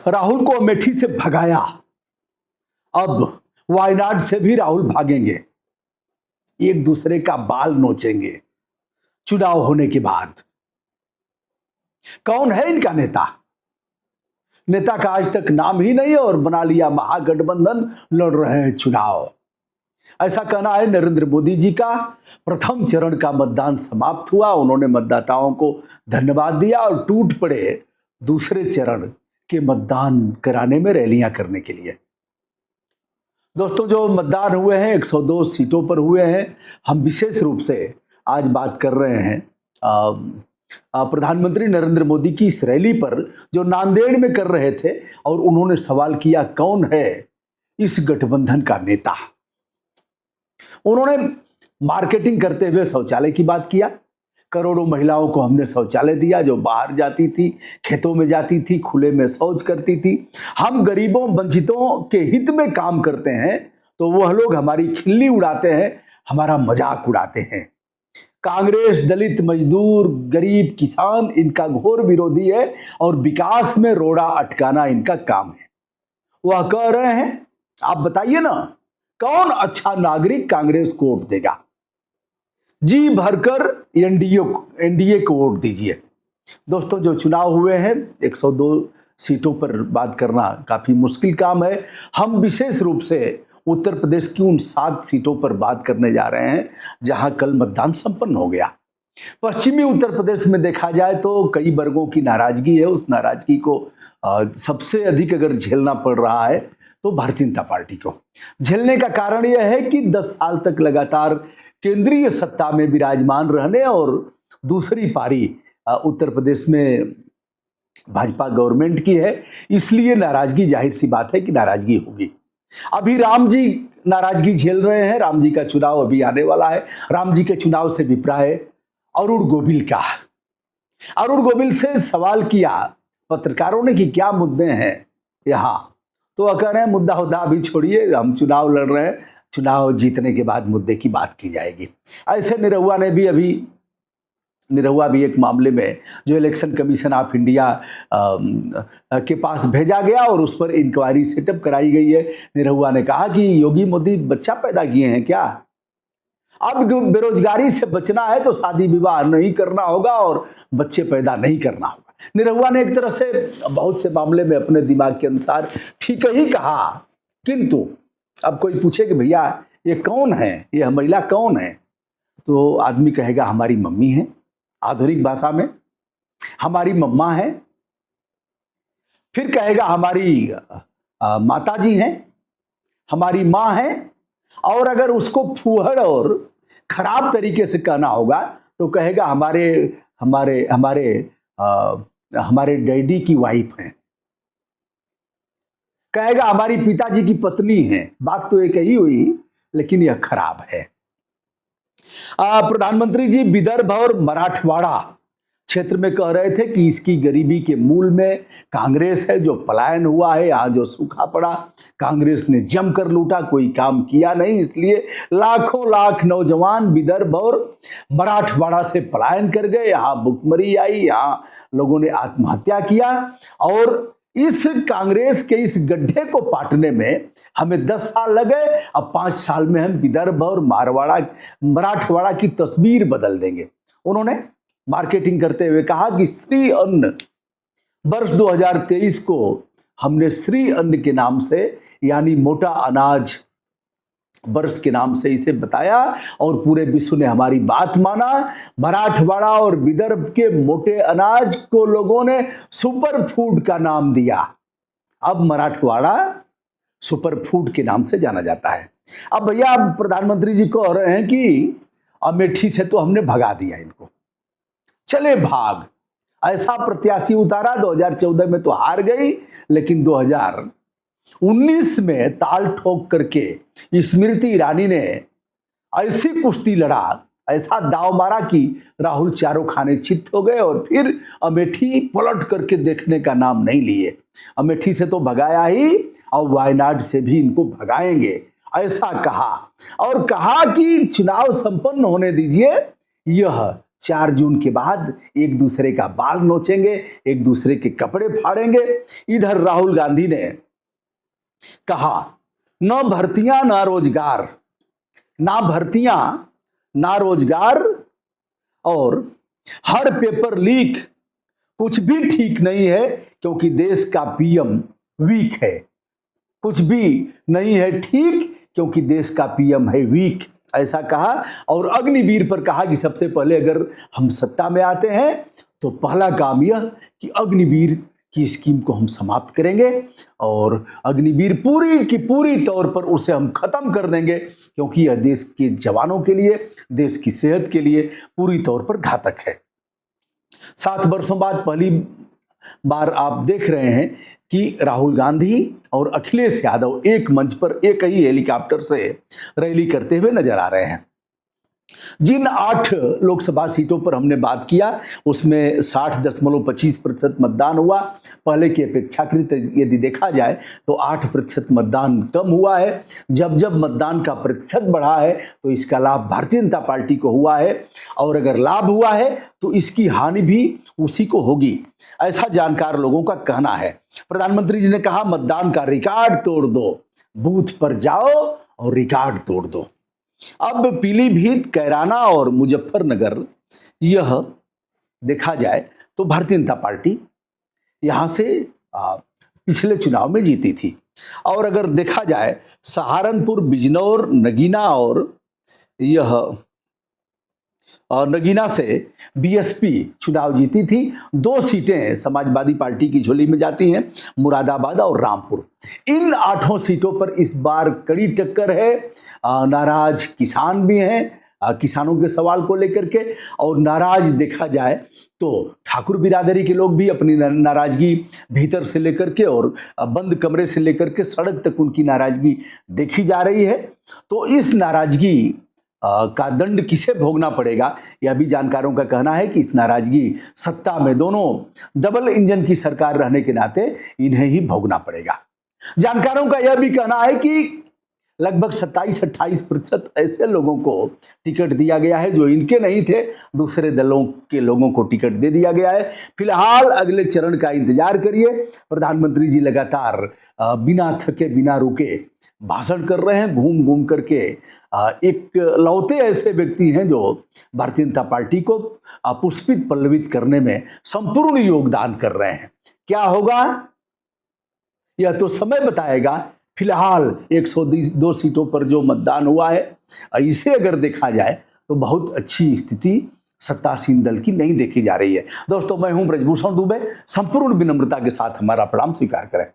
राहुल को अमेठी से भगाया, अब वायनाड से भी राहुल भागेंगे, एक दूसरे का बाल नोचेंगे चुनाव होने के बाद। कौन है इनका नेता? नेता का आज तक नाम ही नहीं और बना लिया महागठबंधन, लड़ रहे हैं चुनाव। ऐसा कहना है नरेंद्र मोदी जी का। प्रथम चरण का मतदान समाप्त हुआ, उन्होंने मतदाताओं को धन्यवाद दिया और टूट पड़े दूसरे चरण के मतदान कराने में रैलियां करने के लिए। दोस्तों, जो मतदान हुए हैं 102 सीटों पर हुए हैं। हम विशेष रूप से आज बात कर रहे हैं प्रधानमंत्री नरेंद्र मोदी की इस रैली पर जो नांदेड़ में कर रहे थे, और उन्होंने सवाल किया कौन है इस गठबंधन का नेता। उन्होंने मार्केटिंग करते हुए शौचालय की बात किया। करोड़ों महिलाओं को हमने शौचालय दिया जो बाहर जाती थी, खेतों में जाती थी, खुले में शौच करती थी। हम गरीबों वंचितों के हित में काम करते हैं तो वह लोग हमारी खिल्ली उड़ाते हैं, हमारा मजाक उड़ाते हैं। कांग्रेस दलित, मजदूर, गरीब, किसान इनका घोर विरोधी है और विकास में रोड़ा अटकाना इनका काम है। वह कह रहे हैं, आप बताइए ना, कौन अच्छा नागरिक कांग्रेस को वोट देगा? जी भरकर एनडीए को वोट दीजिए। दोस्तों, जो चुनाव हुए हैं 102 सीटों पर बात करना काफी मुश्किल काम है। हम विशेष रूप से उत्तर प्रदेश की उन 7 सीटों पर बात करने जा रहे हैं जहां कल मतदान संपन्न हो गया। पश्चिमी उत्तर प्रदेश में देखा जाए तो कई वर्गों की नाराजगी है। उस नाराजगी को सबसे अधिक अगर झेलना पड़ रहा है तो भारतीय जनता पार्टी को। झेलने का कारण यह है कि 10 साल तक लगातार केंद्रीय सत्ता में विराजमान रहने और दूसरी पारी उत्तर प्रदेश में भाजपा गवर्नमेंट की है, इसलिए नाराजगी, जाहिर सी बात है कि नाराजगी होगी। अभी राम जी नाराजगी झेल रहे हैं। राम जी का चुनाव अभी आने वाला है। राम जी के चुनाव से विप्राय अरुण गोविल का। अरुण गोविल से सवाल किया पत्रकारों ने कि क्या मुद्दे हैं यहाँ, तो वह कह रहे हैं मुद्दा हुद्दा अभी छोड़िए, हम चुनाव लड़ रहे हैं, चुनाव जीतने के बाद मुद्दे की बात की जाएगी। ऐसे निरहुआ भी एक मामले में जो इलेक्शन कमीशन ऑफ इंडिया के पास भेजा गया और उस पर इंक्वायरी सेटअप कराई गई है। निरहुआ ने कहा कि योगी मोदी बच्चा पैदा किए हैं क्या? अब बेरोजगारी से बचना है तो शादी विवाह नहीं करना होगा और बच्चे पैदा नहीं करना होगा। निरहुआ ने एक तरह से बहुत से मामले में अपने दिमाग के अनुसार ठीक ही कहा, किंतु अब कोई पूछे कि भैया ये कौन है, ये महिला कौन है, तो आदमी कहेगा हमारी मम्मी है। आधुनिक भाषा में हमारी मम्मा है। फिर कहेगा हमारी माताजी हैं, हमारी माँ है। और अगर उसको फूहड़ और खराब तरीके से कहना होगा तो कहेगा हमारे हमारे हमारे हमारे डैडी की वाइफ है, कहेगा हमारी पिताजी की पत्नी है। बात तो एक ही हुई, लेकिन यह खराब है। प्रधानमंत्री जी विदर्भ और मराठवाड़ा क्षेत्र में कह रहे थे कि इसकी गरीबी के मूल में कांग्रेस है, जो पलायन हुआ है, यहाँ जो सूखा पड़ा, कांग्रेस ने जमकर लूटा, कोई काम किया नहीं, इसलिए लाखों लाख नौजवान विदर्भ और मराठवाड़ा से पलायन कर गए। यहाँ भुखमरी आई, यहाँ लोगों ने आत्महत्या किया और इस कांग्रेस के इस गड्ढे को पाटने में हमें 10 साल लगे। अब 5 साल में हम विदर्भ और मराठवाड़ा की तस्वीर बदल देंगे। उन्होंने मार्केटिंग करते हुए कहा कि श्री अन्न, वर्ष 2023 को हमने श्री अन्न के नाम से, यानी मोटा अनाज वर्ष के नाम से इसे बताया और पूरे विश्व ने हमारी बात माना। मराठवाड़ा और विदर्भ के मोटे अनाज को लोगों ने सुपर फूड का नाम दिया। अब मराठवाड़ा सुपर फूड के नाम से जाना जाता है। अब भैया अब प्रधानमंत्री जी कह रहे हैं कि अमेठी से तो हमने भगा दिया इनको, चले भाग। ऐसा प्रत्याशी उतारा, 2014 में तो हार गई, लेकिन 2019 में ताल ठोक करके स्मृति ईरानी ने ऐसी कुश्ती लड़ा, ऐसा दाव मारा कि राहुल चारों खाने चित्त हो गए और फिर अमेठी पलट करके देखने का नाम नहीं लिए। अमेठी से तो भगाया ही और वायनाड से भी इनको भगाएंगे, ऐसा कहा। और कहा कि चुनाव संपन्न होने दीजिए, यह 4 जून के बाद एक दूसरे का बाल नोचेंगे, एक दूसरे के कपड़े फाड़ेंगे। इधर राहुल गांधी ने कहा न भर्तियां ना रोजगार, ना भर्तियां ना रोजगार, और हर पेपर लीक, कुछ भी ठीक नहीं है क्योंकि देश का पीएम वीक है। कुछ भी नहीं है ठीक क्योंकि देश का पीएम है वीक, ऐसा कहा। और अग्निवीर पर कहा कि सबसे पहले अगर हम सत्ता में आते हैं तो पहला काम यह कि अग्निवीर की स्कीम को हम समाप्त करेंगे और अग्निवीर पूरी की पूरी तौर पर उसे हम खत्म कर देंगे क्योंकि यह देश के जवानों के लिए, देश की सेहत के लिए पूरी तौर पर घातक है। 7 वर्षों बाद पहली बार आप देख रहे हैं कि राहुल गांधी और अखिलेश यादव एक मंच पर एक ही हेलीकॉप्टर से रैली करते हुए नजर आ रहे हैं। जिन 8 लोकसभा सीटों पर हमने बात किया उसमें 60.25% मतदान हुआ। पहले की अपेक्षाकृत यदि देखा जाए तो 8% मतदान कम हुआ है। जब जब मतदान का प्रतिशत बढ़ा है तो इसका लाभ भारतीय जनता पार्टी को हुआ है, और अगर लाभ हुआ है तो इसकी हानि भी उसी को होगी, ऐसा जानकार लोगों का कहना है। प्रधानमंत्री जी ने कहा मतदान का रिकॉर्ड तोड़ दो, बूथ पर जाओ और रिकॉर्ड तोड़ दो। अब पीलीभीत, कैराना और मुजफ्फरनगर, यह देखा जाए तो भारतीय जनता पार्टी यहां से पिछले चुनाव में जीती थी। और अगर देखा जाए सहारनपुर, बिजनौर, नगीना और यह नगीना से बीएसपी चुनाव जीती थी। 2 सीटें समाजवादी पार्टी की झोली में जाती हैं, मुरादाबाद और रामपुर। इन 8 सीटों पर इस बार कड़ी टक्कर है। नाराज किसान भी हैं किसानों के सवाल को लेकर के, और नाराज देखा जाए तो ठाकुर बिरादरी के लोग भी अपनी नाराजगी भीतर से लेकर के और बंद कमरे से लेकर के सड़क तक उनकी नाराजगी देखी जा रही है। तो इस नाराजगी का दंड किसे भोगना पड़ेगा, यह भी जानकारों का कहना है कि इस नाराजगी सत्ता में दोनों डबल इंजन की सरकार रहने के नाते इन्हें ही भोगना पड़ेगा। जानकारों का यह भी कहना है कि लगभग 27-28% ऐसे लोगों को टिकट दिया गया है जो इनके नहीं थे, दूसरे दलों के लोगों को टिकट दे दिया गया है। फिलहाल अगले चरण का इंतजार करिए। प्रधानमंत्री जी लगातार बिना थके बिना रुके भाषण कर रहे हैं, घूम घूम करके एक लौते ऐसे व्यक्ति हैं जो भारतीय जनता पार्टी को पुष्पित पल्लवित करने में संपूर्ण योगदान कर रहे हैं। क्या होगा यह तो समय बताएगा। फिलहाल 102 सीटों पर जो मतदान हुआ है, इसे अगर देखा जाए तो बहुत अच्छी स्थिति सत्तासीन दल की नहीं देखी जा रही है। दोस्तों, मैं हूं ब्रजभूषण दुबे। संपूर्ण विनम्रता के साथ हमारा प्रणाम स्वीकार करें।